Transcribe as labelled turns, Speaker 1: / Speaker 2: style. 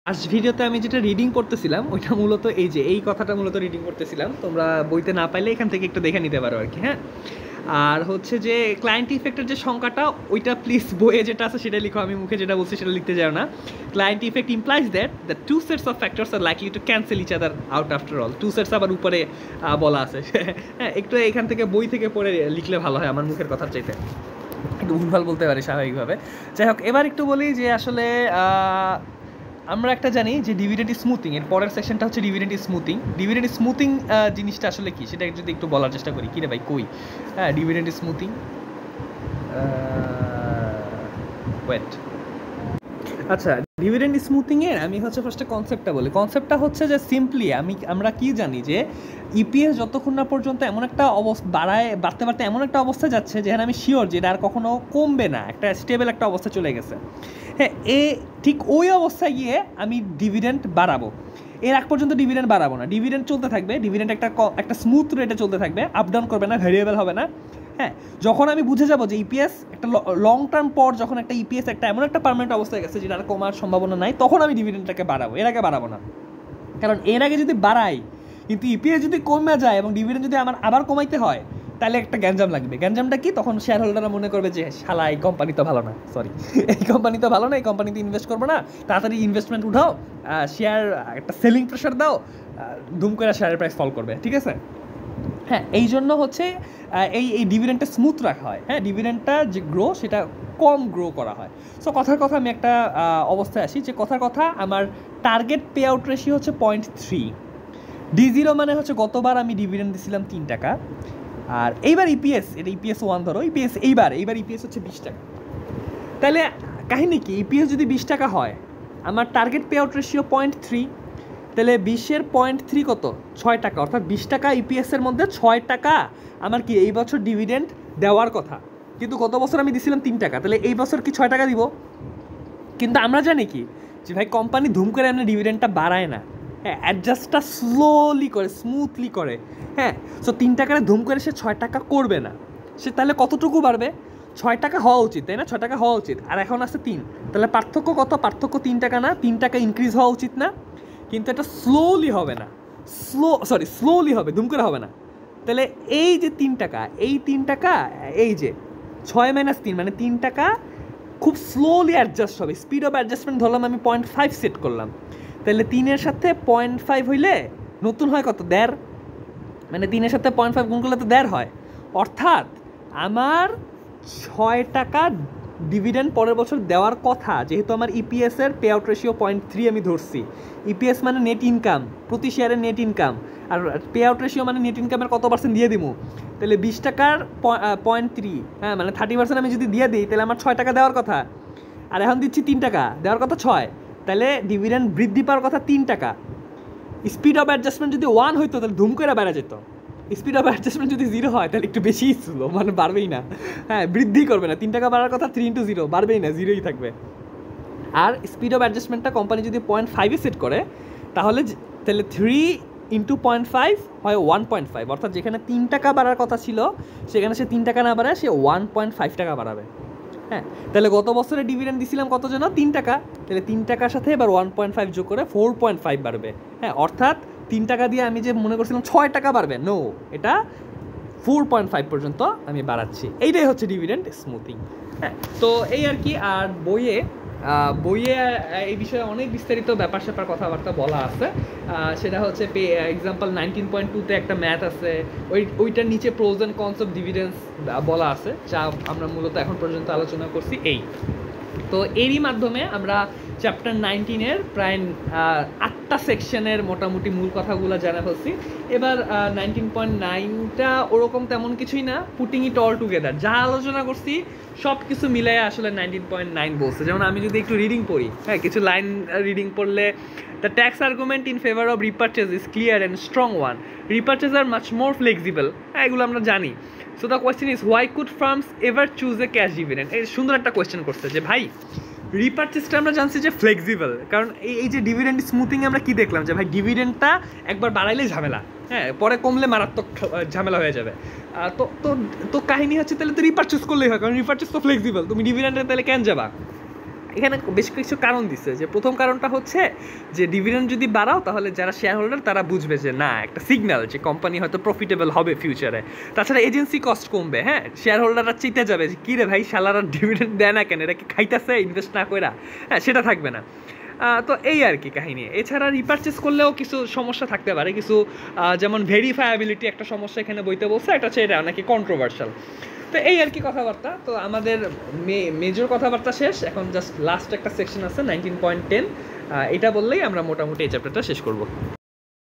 Speaker 1: Last ভিডিওতে আমি যেটা রিডিং করতেছিলাম ওইটা মূলত এই কথাটা মূলত রিডিং করতেছিলাম। তোমরা বইতে না পাইলে এখান থেকে একটু দেখে নিতে পারো আর কি। হ্যাঁ, আর হচ্ছে যে ক্লায়েন্ট ইফেক্টের যে সংখ্যাটা ওইটা প্লিজ বইয়ে যেটা আছে সেটা লিখো, আমি মুখে যেটা বলছি সেটা লিখতে যাও না। Client effect implies that the two sets of factors are likely to cancel each other out after all. Two sets আবার উপরে বলা আছে। হ্যাঁ, একটু এখান থেকে বই থেকে পড়ে লিখলে ভালো হয় আমার মুখের কথার চাইতে, একটু ভুলভাল বলতে পারি স্বাভাবিকভাবে। যাই হোক, এবার একটু বলি যে আসলে আমরা একটা জানি যে ডিভিডেন্ড স্মুথিং, এর পরের সেকশনটা হচ্ছে ডিভিডেন্ড স্মুথিং। ডিভিডেন্ড স্মুথিং জিনিসটা আসলে কি সেটা যদি একটু বলার চেষ্টা করি। কি রে ভাই কই? হ্যাঁ, ডিভিডেন্ড স্মুথিং, ওয়েট, আচ্ছা, ডিভিডেন্ড স্মুথিংয়ের আমি হচ্ছে ফার্স্টে কনসেপ্টটা বলি। কনসেপ্টটা হচ্ছে যে সিম্পলি আমরা কি জানি যে ইপিএস যতক্ষণ না পর্যন্ত এমন একটা অবস্থা বাড়তে বাড়তে এমন একটা অবস্থা যাচ্ছে যেখানে আমি শিওর যে এটা আর কখনো কমবে না, একটা স্টেবল একটা অবস্থা চলে গেছে। হ্যাঁ, ঠিক ওই অবস্থায় গিয়ে আমি ডিভিডেন্ড বাড়াবো। এর আগ পর্যন্ত ডিভিডেন্ড বাড়াবো না, ডিভিডেন্ড চলতে থাকবে, ডিভিডেন্ট একটা স্মুথ রেটে চলতে থাকবে, আপ ডাউন করবে না, ভেরিয়েবল হবে না। হ্যাঁ, যখন আমি বুঝে যাবো যে ইপিএস একটা লং টার্ম পর যখন একটা ইপিএস একটা এমন একটা পার্মানেন্ট অবস্থায় গেছে যেটা আর কমার সম্ভাবনা নাই, তখন আমি ডিভিডেন্ডটাকে বাড়াবো, এর আগে বাড়াবো না। কারণ এর আগে যদি বাড়াই কিন্তু ইপিএস যদি কমে যায় এবং ডিভিডেন্ড যদি আমার আবার কমাইতে হয় তাহলে একটা গ্যাঞ্জাম লাগবে। গ্যাঞ্জামটা কি? তখন শেয়ার হোল্ডাররা মনে করবে যে শালা এই কোম্পানি তো ভালো না, এই কোম্পানি তো ভালো না, এই কোম্পানিতে ইনভেস্ট করবো না, তাড়াতাড়ি ইনভেস্টমেন্ট উঠাও, শেয়ার একটা সেলিং প্রেশার দাও, ধুম করে শেয়ারের প্রাইস ফল করবে। ঠিক আছে? হ্যাঁ, এই জন্য হচ্ছে এই ডিভিডেন্ডটা স্মুথ রাখা হয়। হ্যাঁ, ডিভিডেন্ডটা যে গ্রো সেটা কম গ্রো করা হয়। সো কথার কথা আমি একটা অবস্থায় আসি যে কথার কথা আমার টার্গেট পে আউট রেশিও হচ্ছে 0.3। D0 মানে হচ্ছে গতবার আমি ডিভিডেন্ড দিয়েছিলাম 3 টাকা, আর এইবার ইপিএস, এটা ইপিএস 1 ধরো, এইবার ইপিএস হচ্ছে 20 টাকা। তাহলে কাহিনী কি? ইপিএস যদি 20 টাকা হয়, আমার টার্গেট পে আউট রেশিও 0.3, তাহলে 20-এর 0.3 কত? 6 টাকা। অর্থাৎ 20 টাকা ইপিএসের মধ্যে 6 টাকা আমার কি এই বছর ডিভিডেন্ড দেওয়ার কথা, কিন্তু গত বছর আমি দিয়েছিলাম 3 টাকা, তাহলে এই বছর কি 6 টাকা দিব? কিন্তু আমরা জানি কি যে ভাই কোম্পানি ধুম করে এমনি ডিভিডেন্ডটা বাড়ায় না, হ্যাঁ, অ্যাডজাস্টটা স্লোলি করে, স্মুথলি করে। হ্যাঁ, সো 3 টাকার ধুম করে সে 6 টাকা করবে না, সে তাহলে কতটুকু বাড়বে? 6 টাকা হওয়া উচিত, তাই না? 6 টাকা হওয়া উচিত, আর এখন আছে 3, তাহলে পার্থক্য কত? পার্থক্য 3 টাকা না? 3 টাকা ইনক্রিজ হওয়া উচিত না? কিন্তু এটা স্লোলি হবে না, স্লোলি হবে, ধুম করে হবে না। তাহলে এই যে 3 টাকা, এই 3 টাকা, এই যে 6 - 3 মানে 3 টাকা খুব স্লোলি অ্যাডজাস্ট হবে। স্পিড অফ অ্যাডজাস্টমেন্ট ধরলাম আমি 0.5 সেট করলাম, তাহলে 3-এর সাথে 0.5 হইলে নতুন হয় কত? 1.5, মানে 3-এর সাথে 0.5 গুণ করলে তো 1.5 হয়। অর্থাৎ আমার 6 টাকা ডিভিডেন্ড পরের বছর দেওয়ার কথা, যেহেতু আমার ইপিএসের পে আউট রেশিও 0.3 আমি ধরছি। ইপিএস মানে নেট ইনকাম, প্রতি শেয়ারের নেট ইনকাম, আর পে আউট রেশিও মানে নেট ইনকামের কত পার্সেন্ট দিয়ে দিব। তাহলে 20 টাকার 0.3, হ্যাঁ, মানে 30% আমি যদি দিয়ে দিই তাহলে আমার 6 টাকা দেওয়ার কথা, আর এখন দিচ্ছি 3 টাকা, দেওয়ার কথা 6, তাহলে ডিভিডেন্ড বৃদ্ধি পাওয়ার কথা 3 টাকা। স্পিড অফ অ্যাডজাস্টমেন্ট যদি 1 হইতো তাহলে ধুম করে বেড়া যেত। স্পিড অফ অ্যাডজাস্টমেন্ট যদি 0 হয় তাহলে একটু বেশিই স্লো, মানে বাড়বেই না, হ্যাঁ, বৃদ্ধি করবে না। 3 টাকা বাড়ার কথা 3 × 0, বাড়বেই না, 0ই থাকবে। আর স্পিড অফ অ্যাডজাস্টমেন্টটা কোম্পানি যদি 0.5-এ সেট করে তাহলে 3 × 0.5 হয় 1.5, অর্থাৎ যেখানে 3 টাকা বাড়ার কথা ছিল সেখানে সে 3 টাকা না বাড়ায় সে 1.5 টাকা বাড়াবে। হ্যাঁ, তাহলে গত বছরে ডিভিডেন্ড দিছিলাম কত যেন? 3 টাকা, তাহলে 3 টাকার সাথে এবার 1.5 যোগ করে 4.5 বাড়বে। হ্যাঁ, অর্থাৎ 3 টাকা দিয়ে আমি যে মনে করছিলাম 6 টাকা বাড়বে, নো, এটা 4.5 পর্যন্ত আমি বাড়াচ্ছি। এইটাই হচ্ছে ডিভিডেন্ড স্মুথিং। হ্যাঁ, তো এই আর কি। আর বইয়ে এই বিষয়ে অনেক বিস্তারিত ব্যাপার স্যাপার কথাবার্তা বলা আছে। সেটা হচ্ছে এক্সাম্পল 19.2-তে একটা ম্যাথ আছে, ওইটার নিচে pros and cons of dividends বলা আছে, যা আমরা মূলত এখন পর্যন্ত আলোচনা করছি। তো এরই মাধ্যমে আমরা চ্যাপ্টার 19-এর প্রায় 8টা সেকশনের মোটামুটি মূল কথাগুলো জানা হচ্ছি। এবার 19.9টা ওরকম তেমন কিছুই না, পুটিং ইট অল টুগেদার, যা আলোচনা করছি সব কিছু মিলাই আসলে 19.9 বলছে। যেমন আমি যদি একটু রিডিং পড়ি, হ্যাঁ, কিছু লাইন রিডিং পড়লে, the tax argument in favour of repurchase is clear and strong one, repurchase are much more flexible. হ্যাঁ, এগুলো আমরা জানি। So the question is why could firms ever choose a cash dividend? এই সুন্দর একটা question করছে যে ভাই রিপারচেসটা আমরা জানছি যে ফ্লেক্সিবল, কারণ এই যে ডিভিডেন্ড স্মুথিং আমরা কি দেখলাম যে ভাই ডিভিডেন্ডটা একবার বাড়াইলে ঝামেলা, হ্যাঁ, পরে কমলে মারাত্মক ঝামেলা হয়ে যাবে। তো তো তো কাহিনী হচ্ছে তাহলে তো রিপারচেস করলেই হয়, কারণ রিপারচেস তো ফ্লেক্সিবল, তুমি ডিভিডেন্ডে তাহলে কেন যাবা? এখানে বেশ কিছু কারণ দিচ্ছে, যে প্রথম কারণটা হচ্ছে যে ডিভিডেন্ড যদি বাড়াও তাহলে যারা শেয়ার হোল্ডার তারা বুঝবে যে না, একটা সিগন্যাল যে কোম্পানি হয়তো প্রফিটেবল হবে ফিউচারে। তাছাড়া এজেন্সি কস্ট কমবে, হ্যাঁ, শেয়ার হোল্ডাররা চিন্তা যাবে যে কী রে ভাই শালারা ডিভিডেন্ড দেয় না কেন, এটা কি খাইতেছে ইনভেস্ট না কইরা, হ্যাঁ সেটা থাকবে না। তো এই আর কি কাহিনী। এছাড়া রিপারচেস করলেও কিছু সমস্যা থাকতে পারে, কিছু যেমন ভেরিফায়াবিলিটি একটা সমস্যা এখানে বইতে বলছে, এটা হচ্ছে এটা নাকি কন্ট্রোভার্সাল। তো এই আর কি কথাবার্তা। তো আমাদের মেজর কথাবার্তা শেষ, এখন জাস্ট লাস্ট একটা সেকশন আছে 19.10, এটা বললেই আমরা মোটামুটি এই চ্যাপ্টারটা শেষ করব।